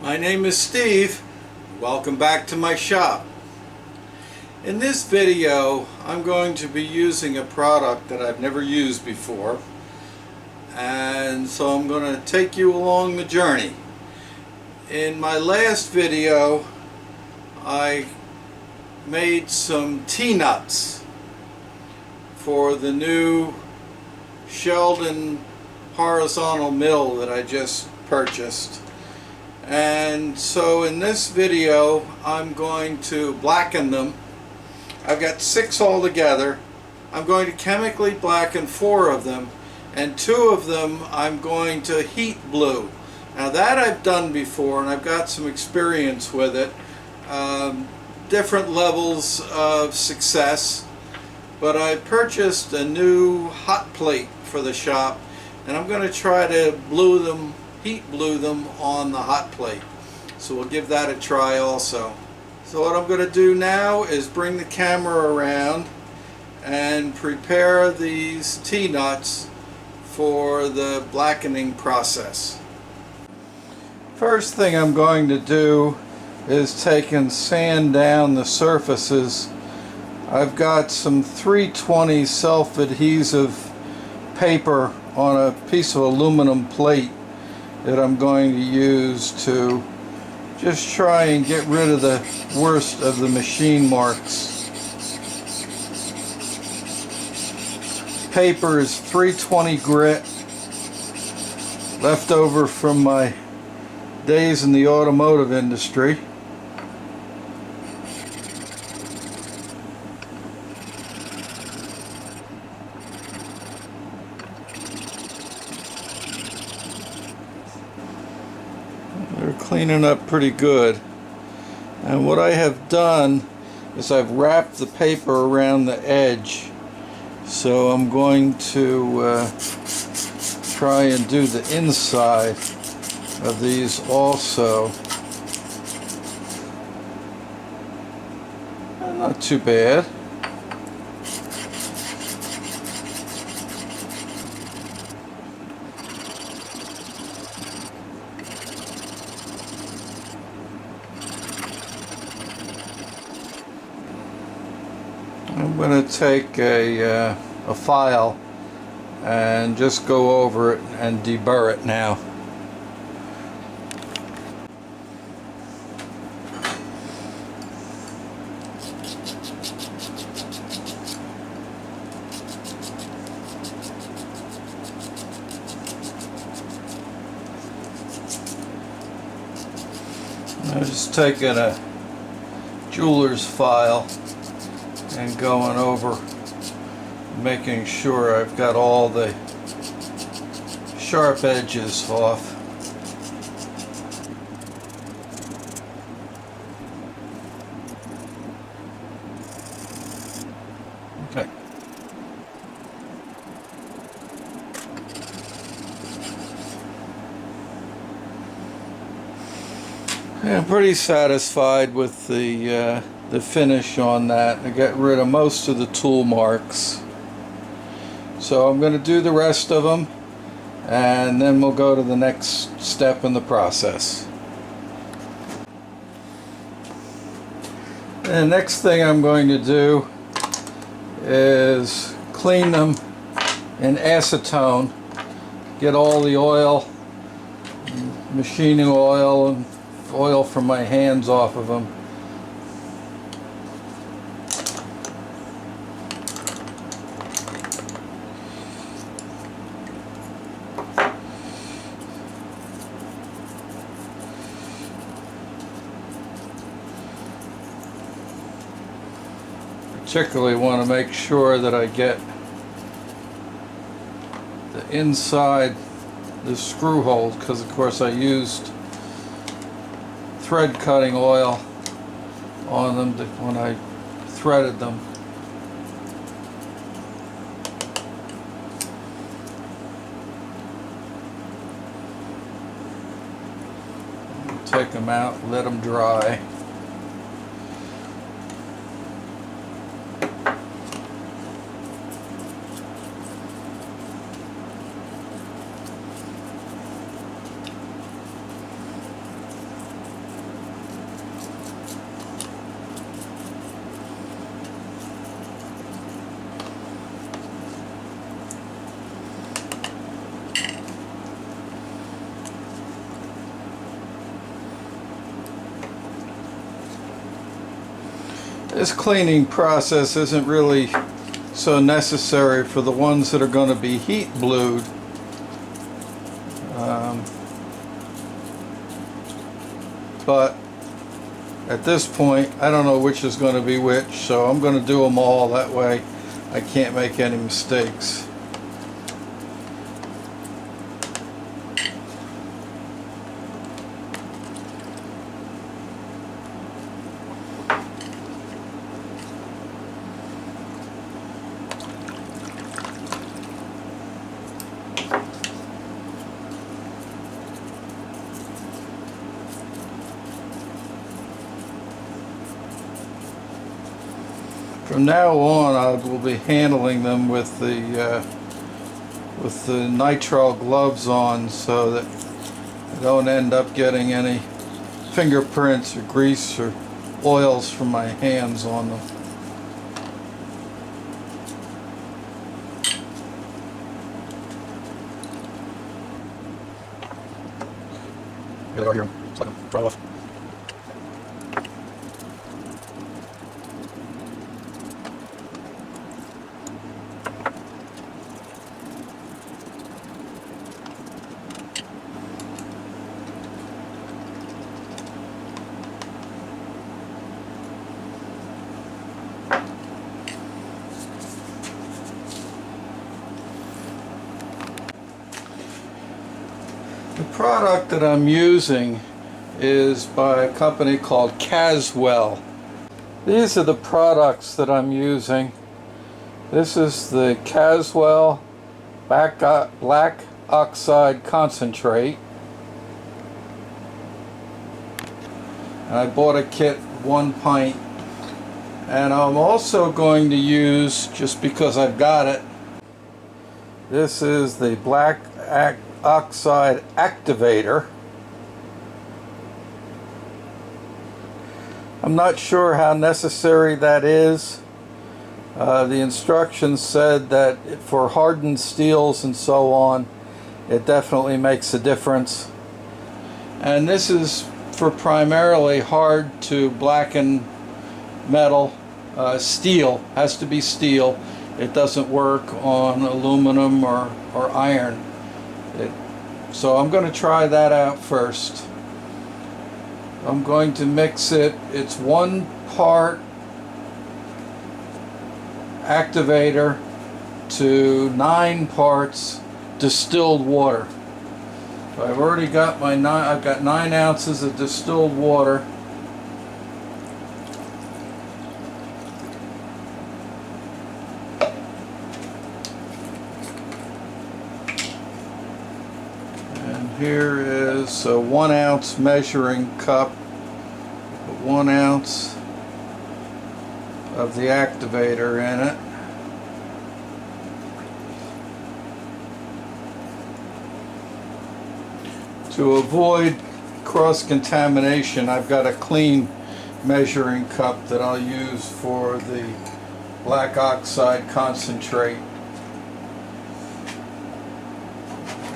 My name is Steve. Welcome back to my shop. In this video I'm going to be using a product that I've never used before, and so I'm going to take you along the journey. In my last video I made some T-nuts for the new Sheldon horizontal mill that I just purchased. And so in this video I'm going to blacken them. I've got 6 altogether. I'm going to chemically blacken 4 of them, and 2 of them I'm going to heat blue. Now that I've done before and I've got some experience with it. Different levels of success, but I purchased a new hot plate for the shop and I'm going to try to heat blue them on the hot plate. So we'll give that a try also. So what I'm going to do now is bring the camera around and prepare these T-nuts for the blackening process. First thing I'm going to do is take and sand down the surfaces. I've got some 320 self-adhesive paper on a piece of aluminum plate that I'm going to use to just try and get rid of the worst of the machine marks. Paper is 320 grit, left over from my days in the automotive industry. They're cleaning up pretty good, and what I have done is I've wrapped the paper around the edge, so I'm going to try and do the inside of these also. Not too bad. I'm going to take a file and just go over it and deburr it now. I'm just taking a jeweler's file and going over, making sure I've got all the sharp edges off. Okay. Yeah, I'm pretty satisfied with the finish on that. I got rid of most of the tool marks. So I'm going to do the rest of them and then we'll go to the next step in the process. And the next thing I'm going to do is clean them in acetone, get all the oil, machining oil, and oil from my hands off of them. Particularly want to make sure that I get the inside, the screw holes, because of course I used thread cutting oil on them when I threaded them. Take them out, let them dry. This cleaning process isn't really so necessary for the ones that are going to be heat blued. But at this point I don't know which is going to be which, so I'm going to do them all, that way I can't make any mistakes. From now on, I will be handling them with the nitrile gloves on, so that I don't end up getting any fingerprints or grease or oils from my hands on them. Get it out here, so I can dry off. The product that I'm using is by a company called Caswell. These are the products that I'm using. This is the Caswell Black Oxide Concentrate. And I bought a kit, 1 pint. And I'm also going to use, just because I've got it, this is the Black Oxide Activator. I'm not sure how necessary that is. The instructions said that for hardened steels and so on, it definitely makes a difference. And this is for primarily hard to blacken metal. Steel has to be steel. It doesn't work on aluminum or iron. So I'm going to try that out first. I'm going to mix it. It's 1 part activator to 9 parts distilled water. So I've already got I've got 9 ounces of distilled water. Here is a 1 ounce measuring cup, 1 ounce of the activator in it. To avoid cross-contamination, I've got a clean measuring cup that I'll use for the black oxide concentrate.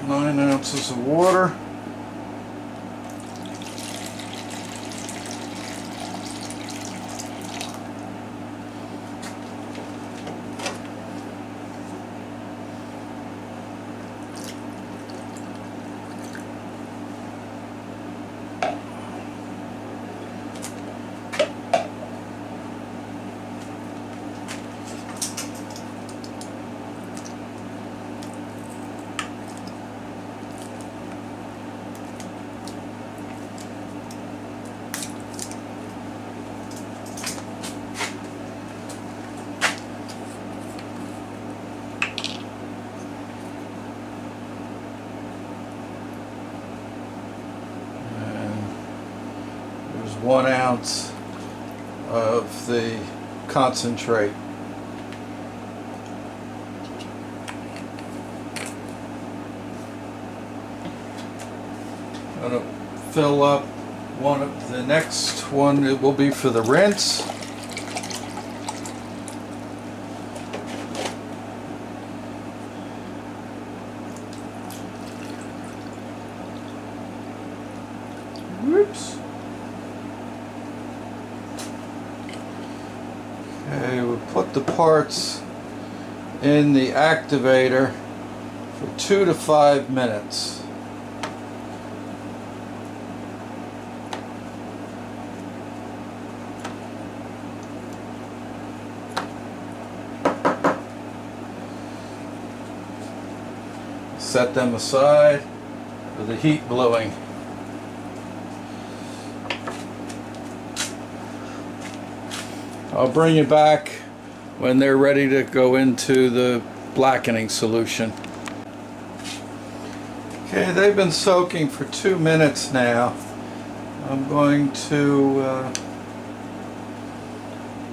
9 ounces of water. There's 1 ounce of the concentrate. I'm going to fill up one of the next one. It will be for the rinse. Whoops. put the parts in the activator for 2 to 5 minutes. Set them aside for the heat bluing. I'll bring you back when they're ready to go into the blackening solution. Okay, they've been soaking for 2 minutes now. I'm going to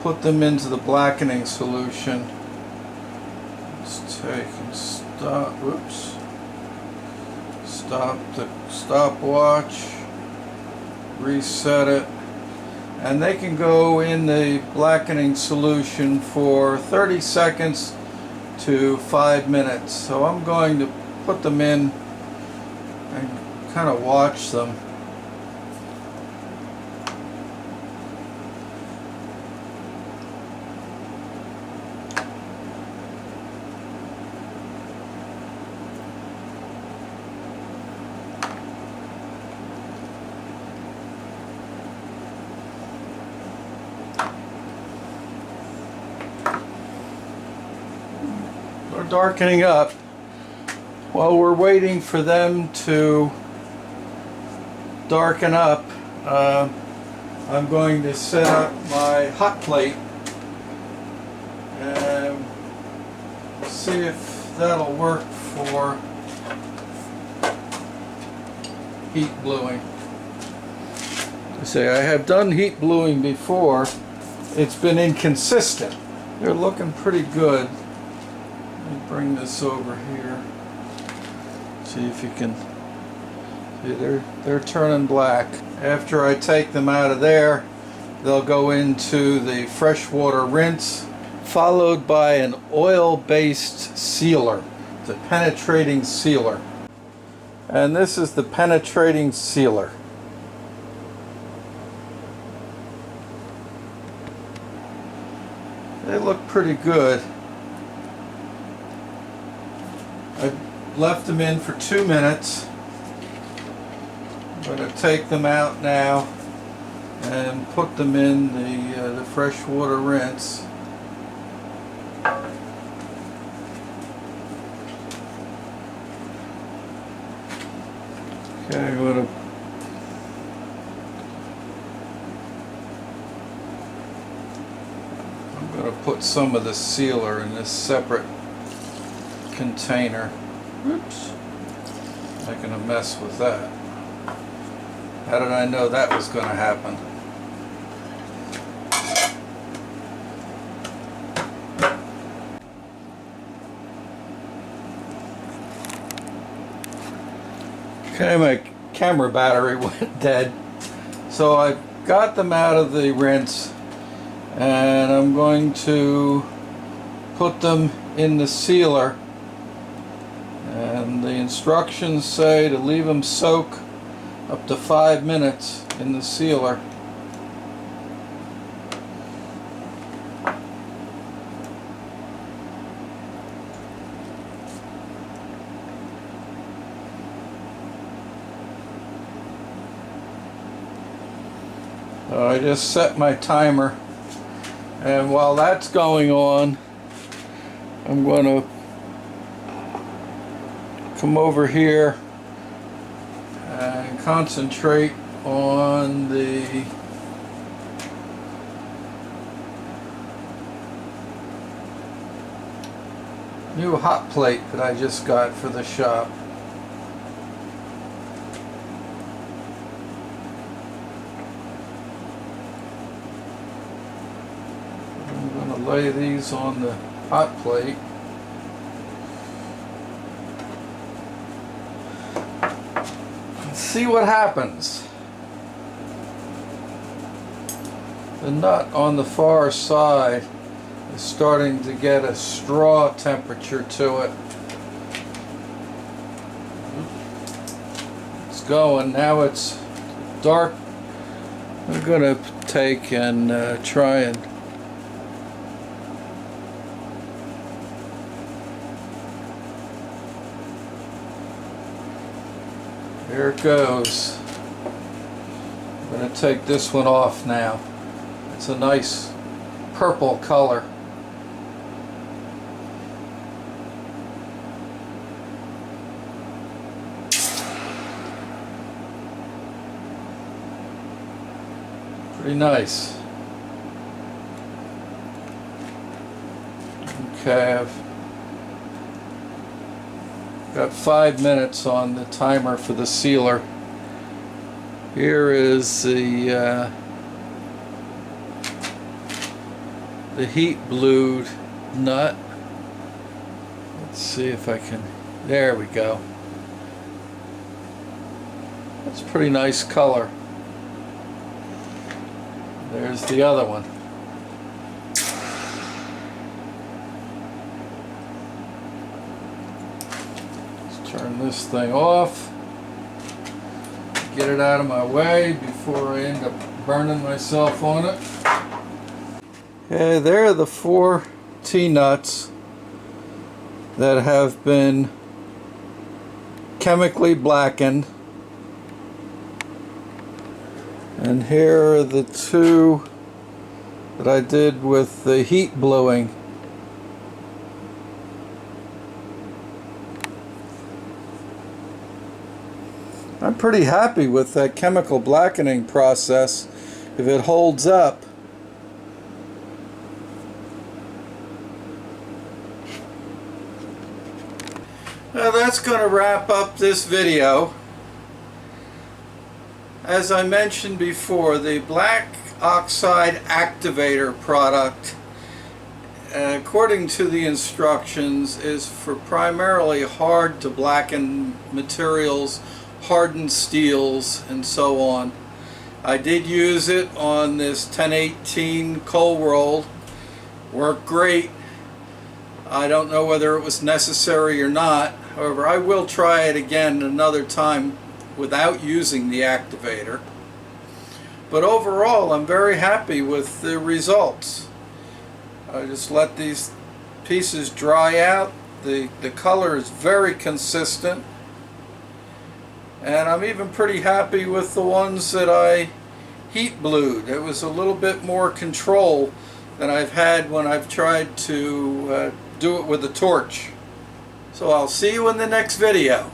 put them into the blackening solution. Let's take and stop. Whoops. Stop the stopwatch, reset it, and they can go in the blackening solution for 30 seconds to 5 minutes. So I'm going to put them in and kind of watch them. Darkening up. While we're waiting for them to darken up, I'm going to set up my hot plate and see if that'll work for heat bluing. I have done heat bluing before. It's been inconsistent. They're looking pretty good. Let me bring this over here. See if you can see they're turning black. After I take them out of there, they'll go into the freshwater rinse, followed by an oil-based sealer, the penetrating sealer. And this is the penetrating sealer. They look pretty good. I've left them in for 2 minutes. I'm going to take them out now and put them in the freshwater rinse. Okay, I'm going to put some of the sealer in this separate container. Oops, making a mess with that. How did I know that was going to happen? Okay, my camera battery went dead, so I got them out of the rinse and I'm going to put them in the sealer. And the instructions say to leave them soak up to 5 minutes in the sealer. I just set my timer, and while that's going on, I'm going to come over here and concentrate on the new hot plate that I just got for the shop. I'm going to lay these on the hot plate. See what happens. The nut on the far side is starting to get a straw temperature to it. It's going. Now it's dark. I'm going to take and try and There it goes. I'm going to take this one off now. It's a nice purple color. Pretty nice. Okay, I've got 5 minutes on the timer for the sealer. Here is the heat blued nut. Let's see if I can, there we go. That's a pretty nice color. There's the other one. Let's turn this thing off. Get it out of my way before I end up burning myself on it. Okay, there are the 4 T-nuts that have been chemically blackened. And here are the 2 that I did with the heat bluing. I'm pretty happy with that chemical blackening process if it holds up. Well, that's going to wrap up this video. As I mentioned before, the black oxide activator product, according to the instructions, is for primarily hard to blacken materials, hardened steels, and so on. I did use it on this 1018 coal roll. Worked great. I don't know whether it was necessary or not. However, I will try it again another time without using the activator. But overall, I'm very happy with the results. I just let these pieces dry out. The color is very consistent. And I'm even pretty happy with the ones that I heat blued. It was a little bit more control than I've had when I've tried to do it with a torch. So I'll see you in the next video.